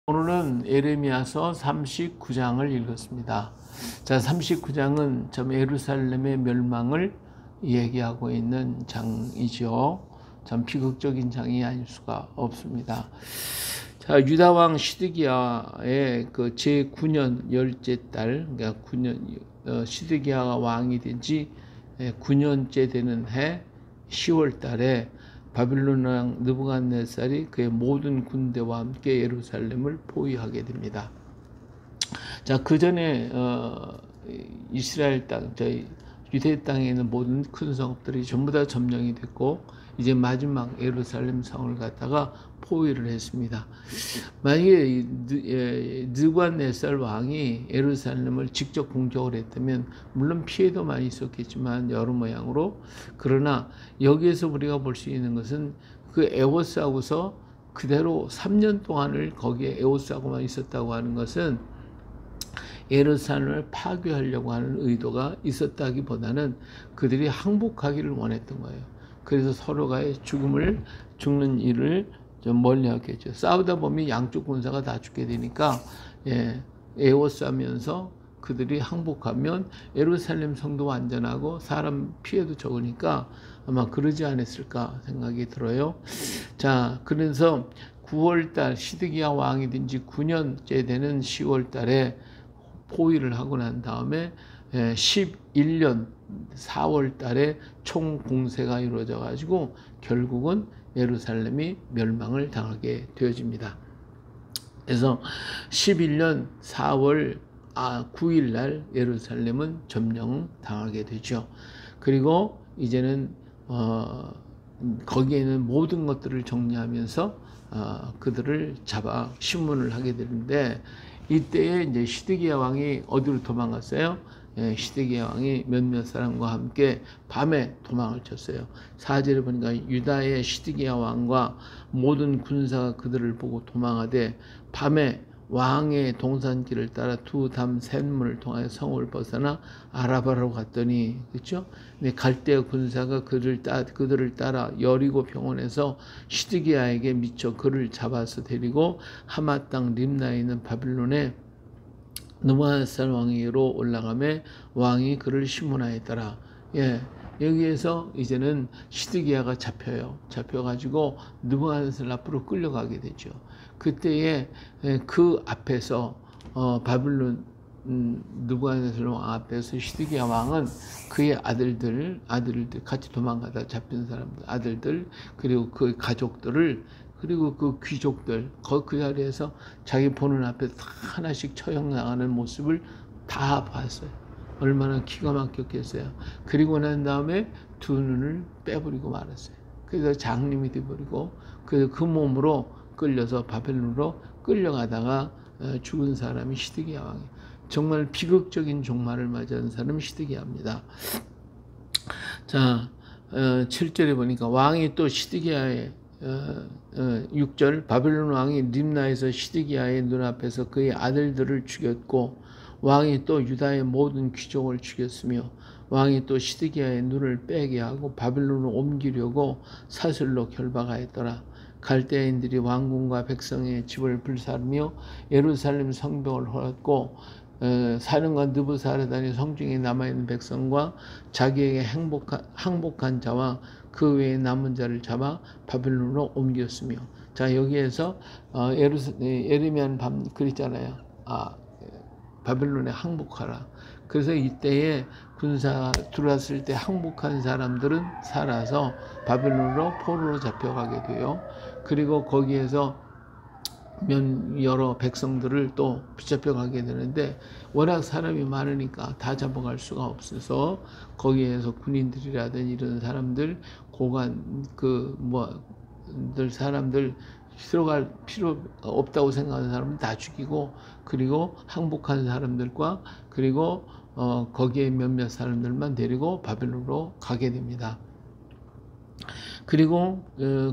오늘은 예레미야서 39장을 읽었습니다. 자, 39장은 참 예루살렘의 멸망을 얘기하고 있는 장이죠. 참 비극적인 장이 아닐 수가 없습니다. 자, 유다 왕 시드기야의 그 제9년 열째 달, 그러니까 9년 시드기야가 왕이 된 지 9년째 되는 해 10월 달에 바빌론 왕 느부갓네살이 그의 모든 군대와 함께 예루살렘을 포위하게 됩니다. 자, 그 전에 이스라엘 땅, 저희 유대 땅에 있는 모든 큰 성읍들이 전부 다 점령이 됐고, 이제 마지막 예루살렘 성을 갖다가 포위를 했습니다. 만약에 느부갓네살 왕이 예루살렘을 직접 공격을 했다면 물론 피해도 많이 있었겠지만 여러 모양으로, 그러나 여기에서 우리가 볼 수 있는 것은 그 에워싸고서 그대로 3년 동안을 거기에 에워싸고만 있었다고 하는 것은 예루살렘을 파괴하려고 하는 의도가 있었다기보다는 그들이 항복하기를 원했던 거예요. 그래서 서로가의 죽는 일을 좀 멀리하겠죠. 싸우다 보면 양쪽 군사가 다 죽게 되니까 에워싸면서 그들이 항복하면 예루살렘 성도 안전하고 사람 피해도 적으니까 아마 그러지 않았을까 생각이 들어요. 자, 그래서 9월달 시드기야 왕이 된 지 9년째 되는 10월 달에 포위를 하고 난 다음에 11년 4월 달에 총공세가 이루어져 가지고 결국은 예루살렘이 멸망을 당하게 되어집니다. 그래서 11년 4월 9일 날 예루살렘은 점령당하게 되죠. 그리고 이제는 거기에는 모든 것들을 정리하면서 그들을 잡아 심문을 하게 되는데, 이때에 이제 시드기야 왕이 어디로 도망갔어요? 시드기야 왕이 몇몇 사람과 함께 밤에 도망을 쳤어요. 4절에 보니까 유다의 시드기야 왕과 모든 군사가 그들을 보고 도망하되 밤에 왕의 동산길을 따라 두 담 샘문을 통하여 성을 벗어나 아라바로 갔더니, 그렇죠? 갈대아 군사가 그들을 따라 여리고 병원에서 시드기야에게 미쳐 그를 잡아서 데리고 하마 땅 림나에 있는 바빌론에 느부갓네살 왕위로 올라가매 왕이 그를 심문하였더라. 여기에서 이제는 시드기야가 잡혀가지고 느부갓네살 앞으로 끌려가게 되죠. 그때에 그 앞에서 바빌론 느부갓네살 왕 앞에서 시드기야 왕은 그의 아들들 같이 도망가다 잡힌 사람들 아들들, 그리고 그 가족들을, 그리고 그 귀족들 그 자리에서 자기 보는 앞에 하나씩 처형당하는 모습을 다 봤어요. 얼마나 기가 막혔겠어요. 그리고 난 다음에 두 눈을 빼버리고 말았어요. 그래서 장님이 되어버리고 그 몸으로 끌려서 바벨론으로 끌려가다가 죽은 사람이 시드기야 왕이에요. 정말 비극적인 종말을 맞이한 사람이 시드기야입니다. 자, 7절에 보니까 왕이 또 시드기야의 6절 바벨론 왕이 림나에서 시드기야의 눈앞에서 그의 아들들을 죽였고 왕이 또 유다의 모든 귀족을 죽였으며 왕이 또 시드기야의 눈을 빼게 하고 바벨론으로 옮기려고 사슬로 결박하였더라. 갈대아인들이 왕궁과 백성의 집을 불사르며 예루살렘 성벽을 헐었고 사령관 느부사르단이 성중에 남아있는 백성과 자기에게 항복한 자와 그 외에 남은 자를 잡아 바빌론으로 옮겼으며. 자, 여기에서 예레미야는 그랬잖아요. 바빌론에 항복하라. 그래서 이때에 군사가 들어왔을 때 항복한 사람들은 살아서 바빌론으로 포로로 잡혀가게 돼요. 그리고 거기에서 여러 백성들을 또 붙잡혀가게 되는데, 워낙 사람이 많으니까 다 잡아갈 수가 없어서 거기에서 군인들이라든지 이런 사람들, 고관 사람들 들어갈 필요 없다고 생각하는 사람은 다 죽이고, 그리고 항복한 사람들과 그리고 거기에 몇몇 사람들만 데리고 바벨론으로 가게 됩니다. 그리고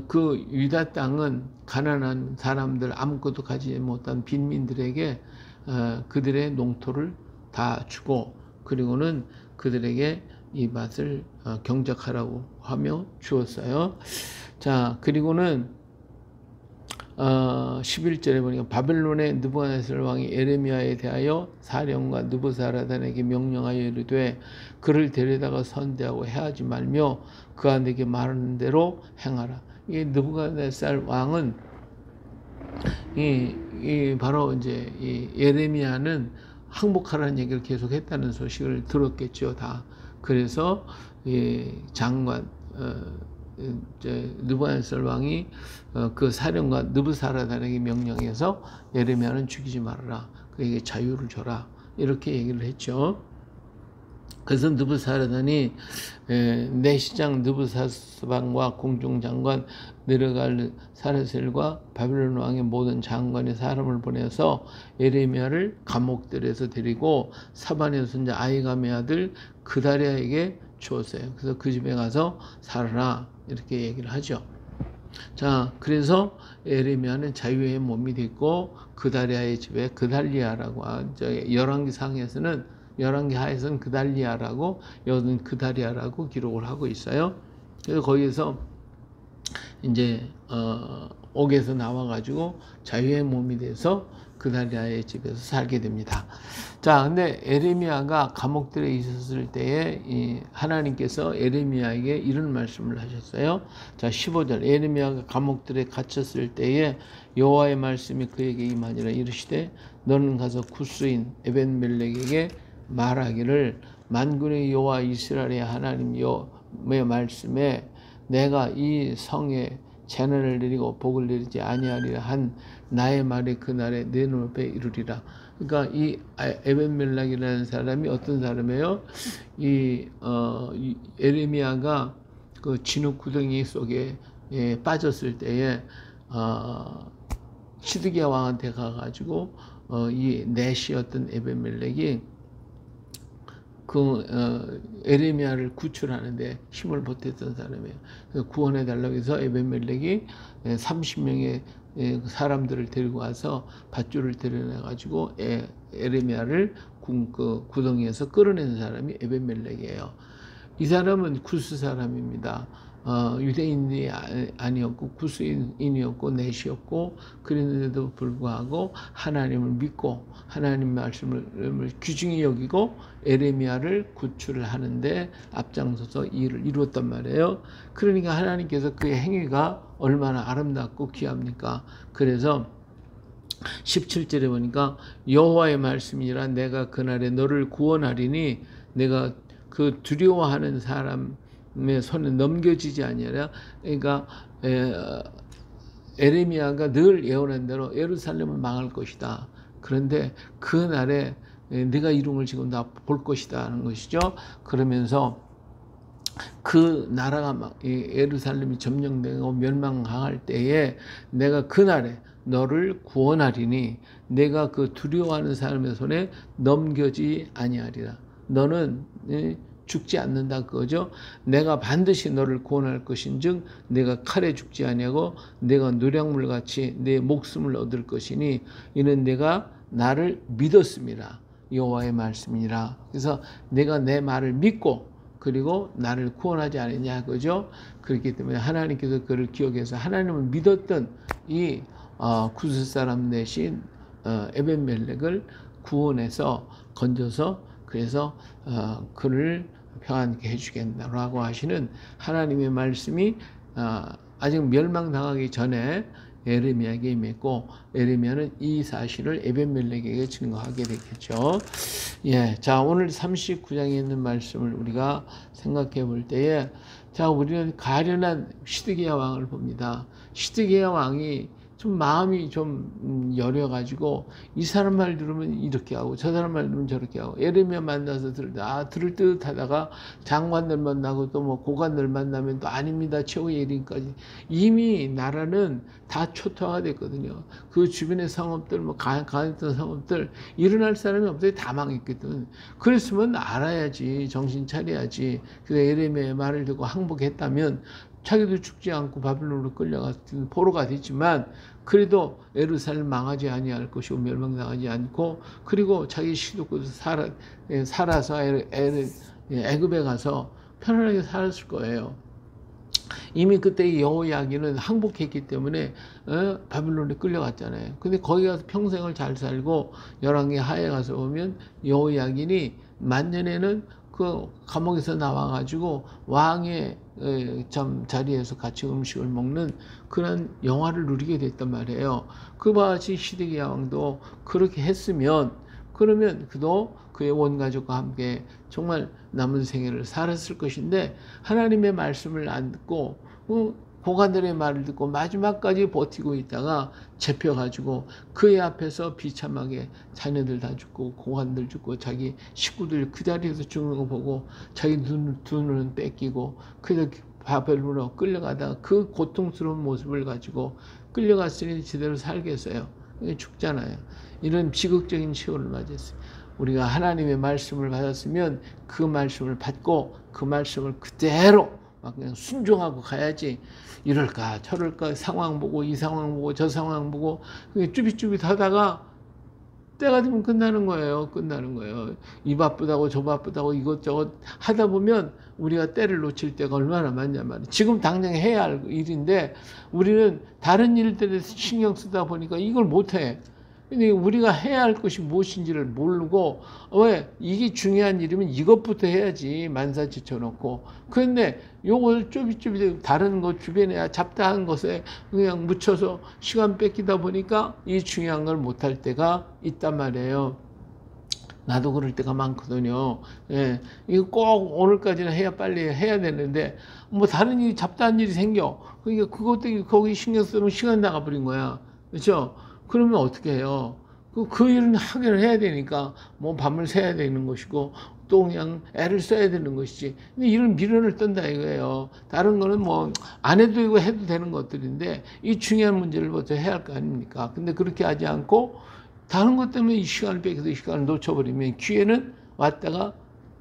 그 유다 땅은 가난한 사람들, 아무것도 가지지 못한 빈민들에게 그들의 농토를 다 주고, 그리고는 그들에게 이 밭을 경작하라고 하며 주었어요. 자, 그리고는 11절에 보니까 바벨론의 느부갓네살 왕이 에레미야에 대하여 사령관 느부사라단에게 명령하여 이르되 그를 데려다가 선대하고 해하지 말며 그가 내게 말하는 대로 행하라. 이 느부갓네살 왕은 바로 이제 이 예레미야는 항복하라는 얘기를 계속 했다는 소식을 들었겠죠, 다. 그래서 이 장관 느부갓네살 왕이 그 사령관 느부사라단에게 명령해서 예레미야는 죽이지 말아라. 그에게 자유를 줘라. 이렇게 얘기를 했죠. 그래서 느부사라단이 내시장 느부사스반과 공중장관 느르갈사르셀과 바벨론 왕의 모든 장관의 사람을 보내서 예레미야를 감옥들에서 데리고 사반의 손자 아이감의 아들 그다리아에게 주었어요. 그래서 그 집에 가서 살아라 이렇게 얘기를 하죠. 자, 그래서 예레미야는 자유의 몸이 됐고 그다리아의 집에 그달리아라고 열왕기상에서는 열왕기 하에서는 그달리아라고 여기는 그다리아라고 기록을 하고 있어요. 그래서 거기에서 이제 옥에서 나와가지고 자유의 몸이 돼서 그달리아의 집에서 살게 됩니다. 자, 근데 예레미야가 감옥들에 있었을 때에 하나님께서 예레미야에게 이런 말씀을 하셨어요. 자, 15절 예레미야가 감옥들에 갇혔을 때에 여호와의 말씀이 그에게 임하니라. 이르시되 너는 가서 구스인 에벤멜렉에게 말하기를 만군의 여호와 이스라엘의 하나님 여호와의 말씀에 내가 이 성에 재난을 내리고 복을 내리지 아니하리라 한 나의 말이 그날에 내 눈앞에 이루리라. 그러니까 이 에벤멜렉이라는 사람이 어떤 사람이에요? 이 예레미야가 그 진흙 구덩이 속에 빠졌을 때에 시드기야 왕한테 가가지고 이 넷이었던 에벤멜렉이 에레미야를 구출하는데 힘을 보탰던 사람이에요. 그래서 구원해 달라고 해서 에벤멜렉이 30명의 사람들을 데리고 와서 밧줄을 데려내 가지고 에레미야를 그 구덩이에서 끌어낸 사람이 에벤멜렉이에요. 이 사람은 구스 사람입니다. 유대인이 아니었고 구스인이었고 넷이었고 그랬는데도 불구하고 하나님을 믿고 하나님 말씀을 귀중히 여기고 에레미야를 구출을 하는데 앞장서서 일을 이루었단 말이에요. 그러니까 하나님께서 그의 행위가 얼마나 아름답고 귀합니까? 그래서 17절에 보니까 여호와의 말씀이라 내가 그날에 너를 구원하리니 내가 그 두려워하는 사람의 손에 넘겨지지 아니하라. 그러니까 에레미야가 늘 예언한 대로 예루살렘은 망할 것이다. 그런데 그 날에 내가 이름을 지금 다 볼 것이다 하는 것이죠. 그러면서 그 나라가 예루살렘이 점령되고 멸망할 때에 내가 그 날에 너를 구원하리니 내가 그 두려워하는 사람의 손에 넘겨지 아니하리라. 너는 죽지 않는다 그거죠. 내가 반드시 너를 구원할 것인즉 내가 칼에 죽지 아니하고 내가 노량물같이 내 목숨을 얻을 것이니 이는 내가 나를 믿었습니다. 여호와의 말씀이라. 그래서 내가 내 말을 믿고 그리고 나를 구원하지 않았냐 그죠. 그렇기 때문에 하나님께서 그를 기억해서 하나님을 믿었던 이 구스 사람 대신 에벤멜렉을 구원해서 건져서 그래서 그를 평안케 해주겠다라고 하시는 하나님의 말씀이 아직 멸망당하기 전에 에레미야에게 임했고 에레미야는 이 사실을 에벤멜렉에게 증거하게 되겠죠. 예, 자 오늘 39장에 있는 말씀을 우리가 생각해 볼 때에 자 우리는 가련한 시드기야 왕을 봅니다. 시드기야 왕이 좀 마음이 좀 여려가지고 이 사람 말 들으면 이렇게 하고 저 사람 말 들으면 저렇게 하고 에레미야 만나서 들을 듯 하다가 장관들 만나고 또 뭐 고관들 만나면 또 아닙니다 최후의 일인까지 이미 나라는 다 초토화가 됐거든요. 그 주변의 상업들 뭐 가했던 상업들 일어날 사람이 없어요. 다 망했거든. 그랬으면 알아야지 정신 차려야지. 그래서 에레미야의 말을 듣고 항복했다면 자기도 죽지 않고 바벨론으로 끌려갔던 포로가 됐지만 그래도 예루살렘 망하지 아니할 것이고 멸망당하지 않고 그리고 자기 시도구도 살아서 애굽에 가서 편안하게 살았을 거예요. 이미 그때 여호야긴은 항복했기 때문에 바빌론에 끌려갔잖아요. 근데 거기 가서 평생을 잘 살고 열왕기 하에 가서 보면 여호야긴이 만년에는 그 감옥에서 나와가지고 왕의 자리에서 같이 음식을 먹는 그런 영화를 누리게 됐단 말이에요. 그와 같이 시드기야 왕도 그렇게 했으면 그러면 그도 그의 온 가족과 함께 정말 남은 생애를 살았을 것인데 하나님의 말씀을 안 듣고 고관들의 말을 듣고 마지막까지 버티고 있다가 잡혀가지고 그의 앞에서 비참하게 자녀들 다 죽고 고관들 죽고 자기 식구들 그 자리에서 죽는 거 보고 자기 두 눈은 뺏기고 그래서 바벨론으로 끌려가다가 그 고통스러운 모습을 가지고 끌려갔으니 제대로 살겠어요. 죽잖아요. 이런 비극적인 시호를 맞았어요. 우리가 하나님의 말씀을 받았으면 그 말씀을 받고 그 말씀을 그대로 막 그냥 순종하고 가야지. 이럴까 저럴까 상황 보고 이 상황 보고 저 상황 보고 쭈빗쭈빗 하다가 때가 되면 끝나는 거예요. 끝나는 거예요. 이 바쁘다고 저 바쁘다고 이것저것 하다 보면 우리가 때를 놓칠 때가 얼마나 많냐 말이에요. 지금 당장 해야 할 일인데 우리는 다른 일들에 신경 쓰다 보니까 이걸 못해. 근데 우리가 해야 할 것이 무엇인지를 모르고 왜 이게 중요한 일이면 이것부터 해야지 만사지쳐 놓고 그런데 요걸 쭈빗쭈빗 다른 것 주변에 잡다한 것에 그냥 묻혀서 시간 뺏기다 보니까 이 중요한 걸 못할 때가 있단 말이에요. 나도 그럴 때가 많거든요. 예, 이거 꼭 오늘까지는 해야 빨리 해야 되는데 뭐 다른 일이 잡다한 일이 생겨. 그러니까 그것 때문에 거기 신경 쓰면 시간 나가버린 거야. 그렇죠? 그러면 어떻게 해요? 그 일은 하기를 해야 되니까 뭐 밤을 새야 되는 것이고 또 그냥 애를 써야 되는 것이지. 근데 이런 미련을 떤다 이거예요. 다른 거는 뭐 안 해도 이거 해도 되는 것들인데 이 중요한 문제를 먼저 해야 할 거 아닙니까? 근데 그렇게 하지 않고 다른 것 때문에 이 시간을 뺏겨서 이 시간을 놓쳐버리면 기회는 왔다가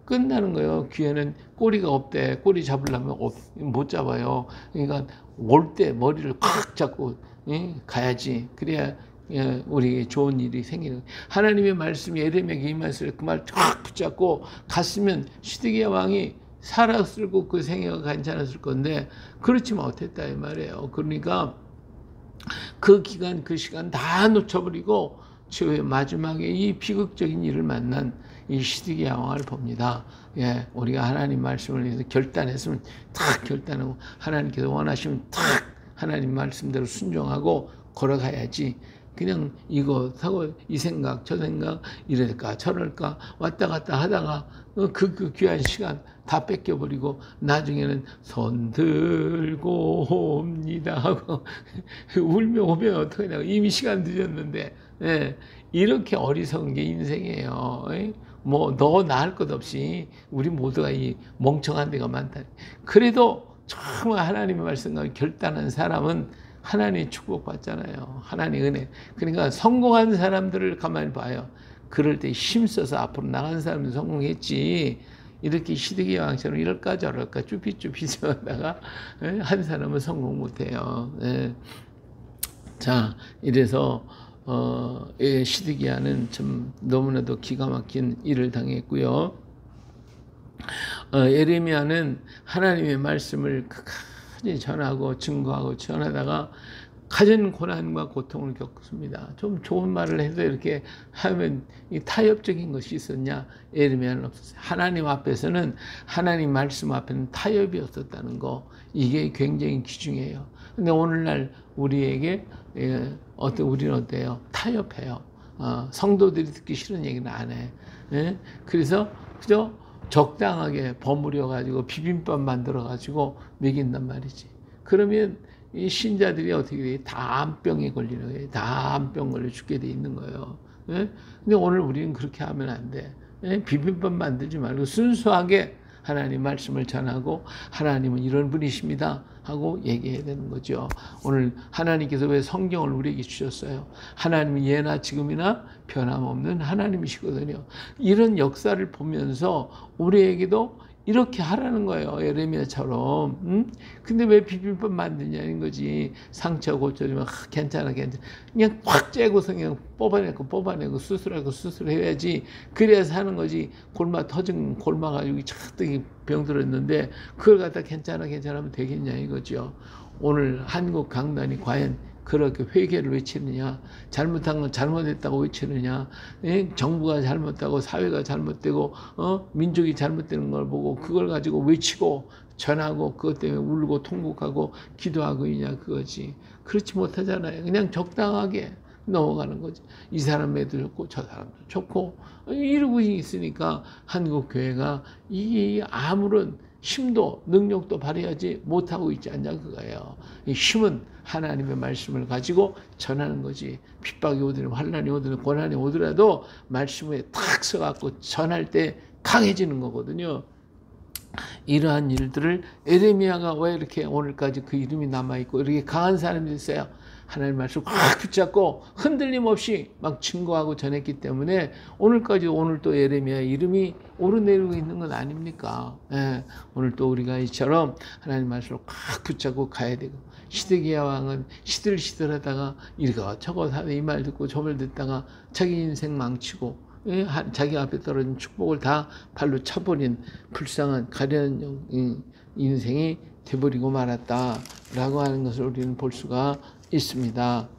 끝나는 거예요. 기회는 꼬리가 없대. 꼬리 잡으려면 못 잡아요. 그러니까 올 때 머리를 콱 잡고 가야지. 그래야 우리에게 좋은 일이 생기는 거예요. 하나님의 말씀이 예레미야에게 임했을 그 말 쫙 붙잡고 갔으면 시드기야 왕이 살았을 거 그 생애가 괜찮았을 건데 그렇지 못했다 이 말이에요. 그러니까 그 기간 그 시간 다 놓쳐버리고 최후의 마지막에 이 비극적인 일을 만난 이 시드기야 왕을 봅니다. 예, 우리가 하나님 말씀을 위해서 결단했으면 탁 결단하고 하나님께서 원하시면 탁 하나님 말씀대로 순종하고 걸어가야지. 그냥 이것하고 이 생각 저 생각 이럴까 저럴까 왔다 갔다 하다가 그 귀한 시간 다 뺏겨버리고 나중에는 손 들고 옵니다 하고 울며 오면 어떡하냐고 이미 시간 늦었는데 예, 이렇게 어리석은 게 인생이에요. 뭐 너 나을 것 없이 우리 모두가 이 멍청한 데가 많다. 그래도 정말 하나님의 말씀과 결단한 사람은 하나님의 축복받잖아요. 하나님의 은혜. 그러니까 성공한 사람들을 가만히 봐요. 그럴 때 힘써서 앞으로 나간 사람은 성공했지. 이렇게 시드기야 왕처럼 이럴까 저럴까 쭈삣쭈삣 하다가 한 사람은 성공 못해요. 자, 이래서 시드기야는 참 너무나도 기가 막힌 일을 당했고요. 예레미야는 하나님의 말씀을 끝까지 전하고 증거하고 전하다가 가진 고난과 고통을 겪습니다. 좀 좋은 말을 해도 이렇게 하면 이 타협적인 것이 있었냐? 예레미야는 없었어요. 하나님 앞에서는 하나님 말씀 앞에는 타협이 없었다는 거 이게 굉장히 귀중해요. 근데 오늘날 우리에게 우리는 어때요? 타협해요. 성도들이 듣기 싫은 얘기는 안 해. 그래서 그저 적당하게 버무려 가지고 비빔밥 만들어 가지고 먹인단 말이지. 그러면 이 신자들이 어떻게 돼? 다 암병에 걸리는 거예요. 다 암병 걸려 죽게 돼 있는 거예요. 근데 오늘 우리는 그렇게 하면 안 돼. 비빔밥 만들지 말고 순수하게 하나님 말씀을 전하고 하나님은 이런 분이십니다 하고 얘기해야 되는 거죠. 오늘 하나님께서 왜 성경을 우리에게 주셨어요? 하나님은 예나 지금이나 변함없는 하나님이시거든요. 이런 역사를 보면서 우리에게도 이렇게 하라는 거예요. 예레미야처럼. 응? 근데 왜 비빔밥 만드냐는 거지. 상처 고쳐주면 괜찮아. 그냥 확 째고서 그냥 뽑아내고 수술해야지. 그래야 하는 거지. 골마 터진 골마 가지고 차뜩 병들었는데 그걸 갖다 괜찮아 하면 되겠냐 이거죠. 오늘 한국 강단이 과연 그렇게 회개를 외치느냐, 잘못한 건 잘못했다고 외치느냐, 정부가 잘못하고 사회가 잘못되고 민족이 잘못되는 걸 보고 그걸 가지고 외치고 전하고 그것 때문에 울고 통곡하고 기도하고 있냐 그거지. 그렇지 못하잖아요. 그냥 적당하게 넘어가는 거지. 이 사람 애도 좋고 저 사람도 좋고 이러고 있으니까 한국 교회가 이게 아무런 힘도 능력도 발휘하지 못하고 있지 않냐 그거예요. 이 힘은 하나님의 말씀을 가지고 전하는 거지. 핍박이 오든 환난이 오든 고난이 오더라도 말씀에 탁 서갖고 전할 때 강해지는 거거든요. 이러한 일들을 에레미야가 왜 이렇게 오늘까지 그 이름이 남아있고 이렇게 강한 사람이 있어요. 하나님 말씀을 확 붙잡고 흔들림 없이 막 증거하고 전했기 때문에 오늘까지 오늘 또 에레미야의 이름이 오르내리고 있는 건 아닙니까? 예, 오늘 또 우리가 이처럼 하나님 말씀을 확 붙잡고 가야 되고 시드기야 왕은 시들시들하다가 이거 하다 이 말 듣고 저 말 듣다가 자기 인생 망치고 자기 앞에 떨어진 축복을 다 발로 차버린 불쌍한 가련한 인생이 돼버리고 말았다라고 하는 것을 우리는 볼 수가 있습니다.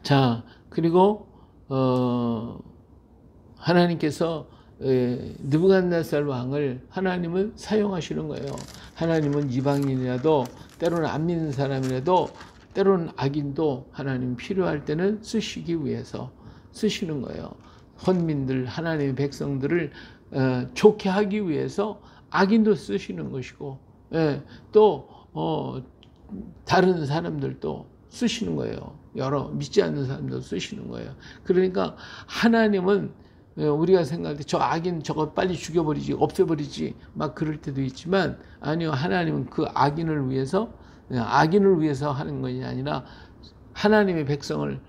자, 그리고 하나님께서 느부갓네살 왕을 하나님은 사용하시는 거예요. 하나님은 이방인이라도 때로는 안 믿는 사람이라도 때로는 악인도 하나님 필요할 때는 쓰시기 위해서 쓰시는 거예요. 헌민들 하나님의 백성들을 좋게 하기 위해서 악인도 쓰시는 것이고 또 다른 사람들도 쓰시는 거예요. 여러 믿지 않는 사람도 쓰시는 거예요. 그러니까 하나님은 우리가 생각할 때 저 악인 저거 빨리 죽여버리지 없애버리지 막 그럴 때도 있지만 아니요. 하나님은 그 악인을 위해서 하는 것이 아니라 하나님의 백성을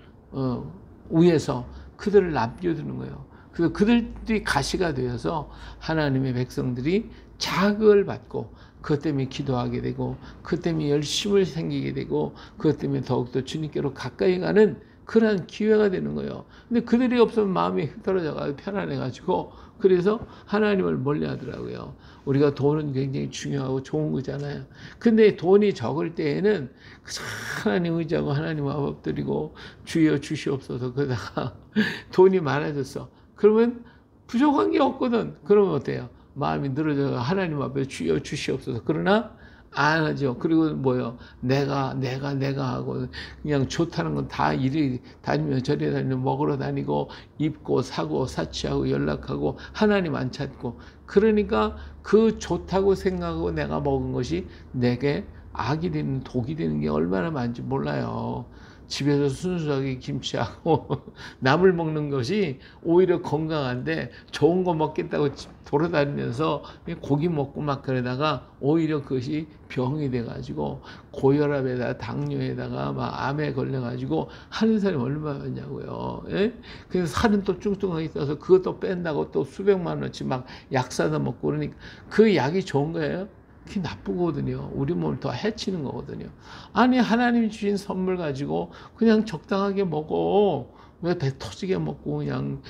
위해서 그들을 남겨두는 거예요. 그래서 그들이 가시가 되어서 하나님의 백성들이 자극을 받고 그것 때문에 기도하게 되고 그것 때문에 열심을 생기게 되고 그것 때문에 더욱더 주님께로 가까이 가는 그러한 기회가 되는 거예요. 근데 그들이 없으면 마음이 흐트러져가지고 편안해가지고 그래서 하나님을 멀리하더라고요. 우리가 돈은 굉장히 중요하고 좋은 거잖아요. 근데 돈이 적을 때에는 하나님 의지하고 하나님 마법 드리고 주여 주시옵소서 그러다가 돈이 많아졌어. 그러면 부족한 게 없거든. 그러면 어때요? 마음이 늘어져 하나님 앞에 주여 주시옵소서. 그러나 안 하죠. 그리고 뭐요? 내가 하고 그냥 좋다는 건 다 이리 다니며 저리 다니며 먹으러 다니고 입고 사고 사치하고 연락하고 하나님 안 찾고 그러니까 그 좋다고 생각하고 내가 먹은 것이 내게 악이 되는 독이 되는 게 얼마나 많은지 몰라요. 집에서 순수하게 김치하고 나물 먹는 것이 오히려 건강한데 좋은 거 먹겠다고 돌아다니면서 고기 먹고 막 그러다가 오히려 그것이 병이 돼가지고 고혈압에다가 당뇨에다가 막 암에 걸려가지고 하는 사람이 얼마나 많냐고요. 예? 그래서 살은 또 뚱뚱하게 있어서 그것도 뺀다고 또 수백만 원치 막 약 사다 먹고 그러니까 그 약이 좋은 거예요? 그게 나쁘거든요. 우리 몸을 더 해치는 거거든요. 아니 하나님이 주신 선물 가지고 그냥 적당하게 먹어. 왜 배 터지게 먹고 그냥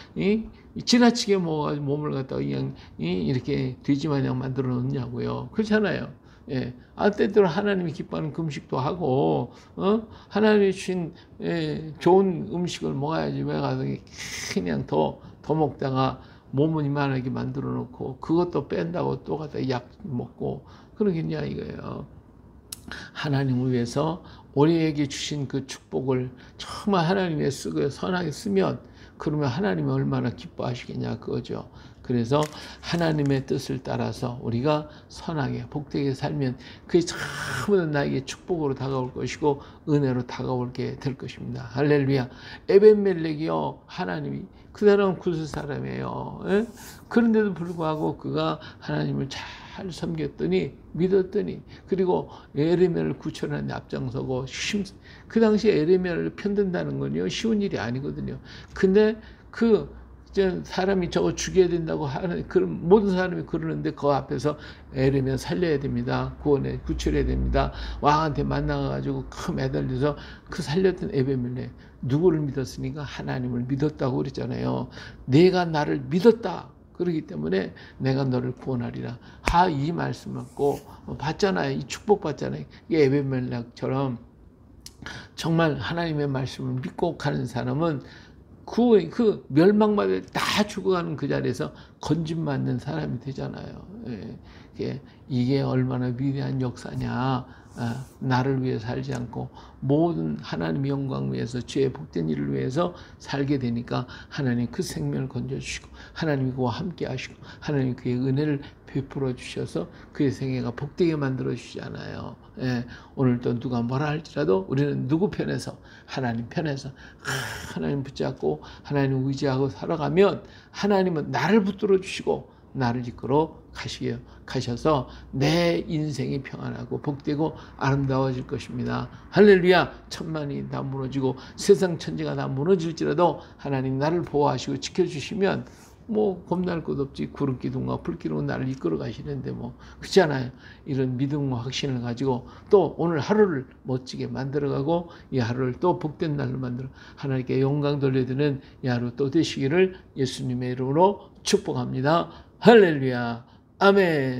지나치게 먹어가지고 몸을 갖다가 그냥 이렇게 돼지마냥 만들어 놓냐고요. 그렇잖아요. 예. 때때로 하나님이 기뻐하는 금식도 하고 하나님이 주신 좋은 음식을 먹어야지 왜 가서 그냥 더 먹다가 몸은 이만하게 만들어 놓고 그것도 뺀다고 또 갖다 약 먹고 그러겠냐 이거예요. 하나님을 위해서 우리에게 주신 그 축복을 정말 하나님의 쓰고 선하게 쓰면 그러면 하나님이 얼마나 기뻐하시겠냐 그거죠. 그래서 하나님의 뜻을 따라서 우리가 선하게 복되게 살면 그게 전부 다 나에게 축복으로 다가올 것이고 은혜로 다가올게 될 것입니다. 할렐루야. 에벤멜렉이요 하나님이 그 사람은 구스 사람이에요. 예? 그런데도 불구하고 그가 하나님을 잘 섬겼더니 믿었더니 그리고 에레미야를 구출하는 데 앞장서고 그 당시에 에레미야를 편든다는 건요 쉬운 일이 아니거든요. 근데 그 사람이 저거 죽여야 된다고 하는 그런 모든 사람이 그러는데 그 앞에서 에르면 살려야 됩니다. 구출해야 됩니다. 왕한테 만나가지고 큰 매달려서 그 살렸던 에베멜렉 누구를 믿었으니까 하나님을 믿었다고 그랬잖아요. 내가 나를 믿었다. 그렇기 때문에 내가 너를 구원하리라. 이 말씀 받고 받잖아요. 이 축복 받잖아요. 이 에베멜렉처럼 정말 하나님의 말씀을 믿고 가는 사람은 그 멸망받을 다 죽어가는 그 자리에서 건짐받는 사람이 되잖아요. 이게 얼마나 위대한 역사냐. 나를 위해 살지 않고 모든 하나님의 영광을 위해서 죄의 복된 일을 위해서 살게 되니까 하나님 그 생명을 건져주시고 하나님이 그와 함께 하시고 하나님 그의 은혜를 베풀어 주셔서 그의 생애가 복되게 만들어 주시잖아요. 오늘 또 누가 뭐라 할지라도 우리는 누구 편에서 하나님 편에서 하나님 붙잡고 하나님 의지하고 살아가면 하나님은 나를 붙들어 주시고 나를 이끌어 가셔서 내 인생이 평안하고 복되고 아름다워질 것입니다. 할렐루야. 천만이 다 무너지고 세상 천지가 다 무너질지라도 하나님 나를 보호하시고 지켜주시면 뭐 겁날 것 없지. 구름 기둥과 불 기둥은 나를 이끌어 가시는데 뭐 그렇잖아요. 이런 믿음과 확신을 가지고 또 오늘 하루를 멋지게 만들어가고 이 하루를 또 복된 날로 만들어 하나님께 영광 돌려드리는 이 하루 또 되시기를 예수님의 이름으로 축복합니다. 할렐루야. 아멘.